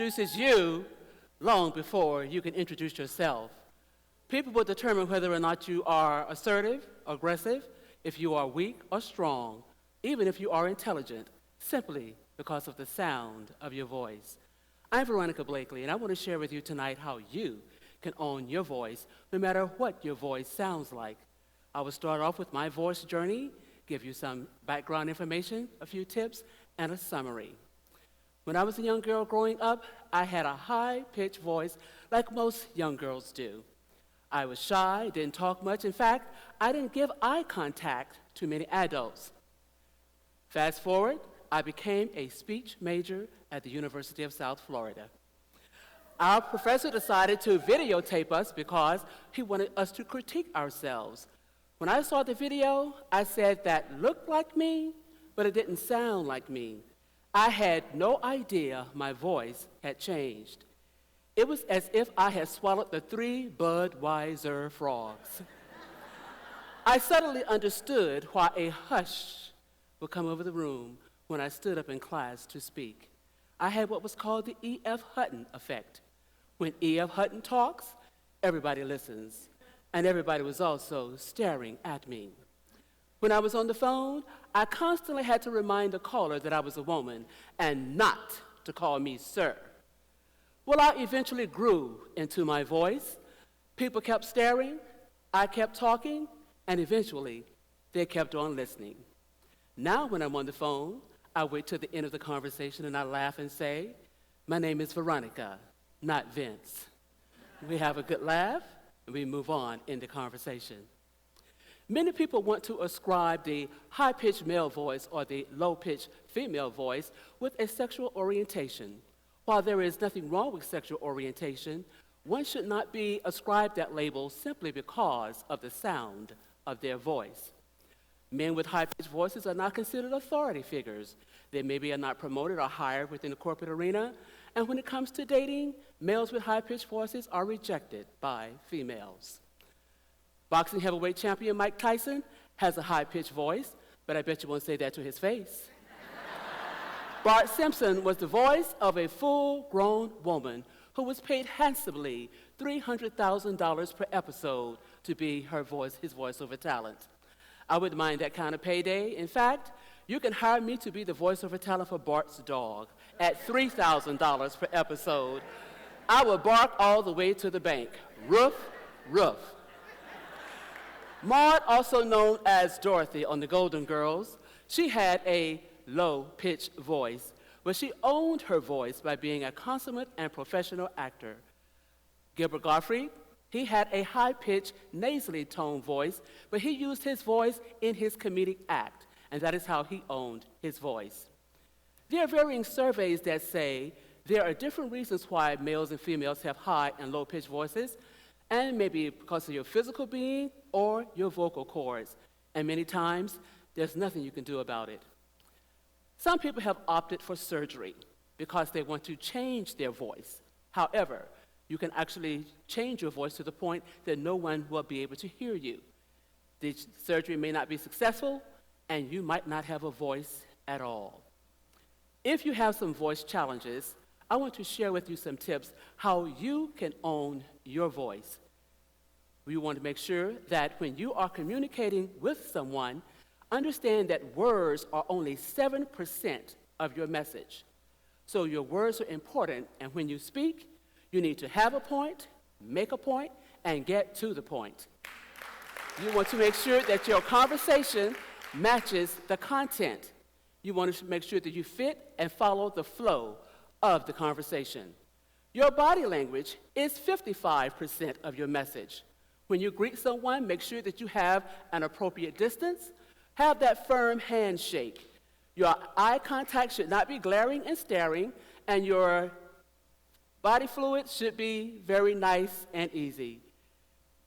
introduces you long before you can introduce yourself. People will determine whether or not you are assertive, aggressive, if you are weak or strong, even if you are intelligent, simply because of the sound of your voice. I'm Veronica Blakely, and I want to share with you tonight how you can own your voice, no matter what your voice sounds like. I will start off with my voice journey, give you some background information, a few tips, and a summary. When I was a young girl growing up, I had a high-pitched voice like most young girls do. I was shy, didn't talk much. In fact, I didn't give eye contact to many adults. Fast forward, I became a speech major at the University of South Florida. Our professor decided to videotape us because he wanted us to critique ourselves. When I saw the video, I said that looked like me, but it didn't sound like me. I had no idea my voice had changed. It was as if I had swallowed the 3 Budweiser frogs. I suddenly understood why a hush would come over the room when I stood up in class to speak. I had what was called the E.F. Hutton effect. When E.F. Hutton talks, everybody listens, and everybody was also staring at me. When I was on the phone, I constantly had to remind the caller that I was a woman and not to call me sir. Well, I eventually grew into my voice. People kept staring, I kept talking, and eventually they kept on listening. Now when I'm on the phone, I wait till the end of the conversation and I laugh and say, "My name is Veronica, not Vince." We have a good laugh and we move on in the conversation. Many people want to ascribe the high-pitched male voice or the low-pitched female voice with a sexual orientation. While there is nothing wrong with sexual orientation, one should not be ascribed that label simply because of the sound of their voice. Men with high-pitched voices are not considered authority figures. They maybe are not promoted or hired within the corporate arena. And when it comes to dating, males with high-pitched voices are rejected by females. Boxing heavyweight champion Mike Tyson has a high-pitched voice, but I bet you won't say that to his face. Bart Simpson was the voice of a full-grown woman who was paid handsomely $300,000 per episode to be his voiceover talent. I wouldn't mind that kind of payday. In fact, you can hire me to be the voiceover talent for Bart's dog at $3,000 per episode. I will bark all the way to the bank. Roof, roof. Maude, also known as Dorothy on The Golden Girls, she had a low-pitched voice, but she owned her voice by being a consummate and professional actor. Gilbert Gottfried, he had a high-pitched, nasally toned voice, but he used his voice in his comedic act, and that is how he owned his voice. There are varying surveys that say there are different reasons why males and females have high and low-pitched voices, and maybe because of your physical being or your vocal cords. And many times, there's nothing you can do about it. Some people have opted for surgery because they want to change their voice. However, you can actually change your voice to the point that no one will be able to hear you. The surgery may not be successful, and you might not have a voice at all. If you have some voice challenges, I want to share with you some tips how you can own your voice. We want to make sure that when you are communicating with someone, understand that words are only 7% of your message. So your words are important, and when you speak, you need to have a point, make a point, and get to the point. You want to make sure that your conversation matches the content. You want to make sure that you fit and follow the flow of the conversation. Your body language is 55% of your message. When you greet someone, make sure that you have an appropriate distance. Have that firm handshake. Your eye contact should not be glaring and staring, and your body fluid should be very nice and easy.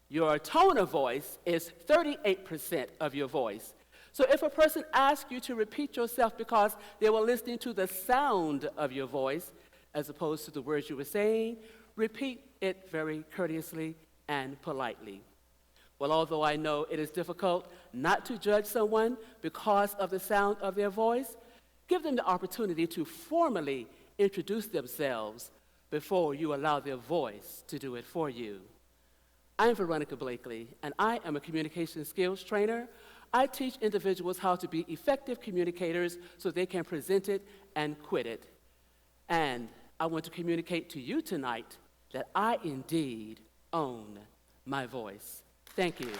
Your tone of voice is 38% of your voice. So if a person asks you to repeat yourself because they were listening to the sound of your voice as opposed to the words you were saying, repeat it very courteously and politely. Well, although I know it is difficult not to judge someone because of the sound of their voice, give them the opportunity to formally introduce themselves. before you allow their voice to do it for you. I'm Veronica Blakely, and I am a communication skills trainer. I teach individuals how to be effective communicators so they can present it and quit it. And I want to communicate to you tonight that I indeed own my voice. Thank you.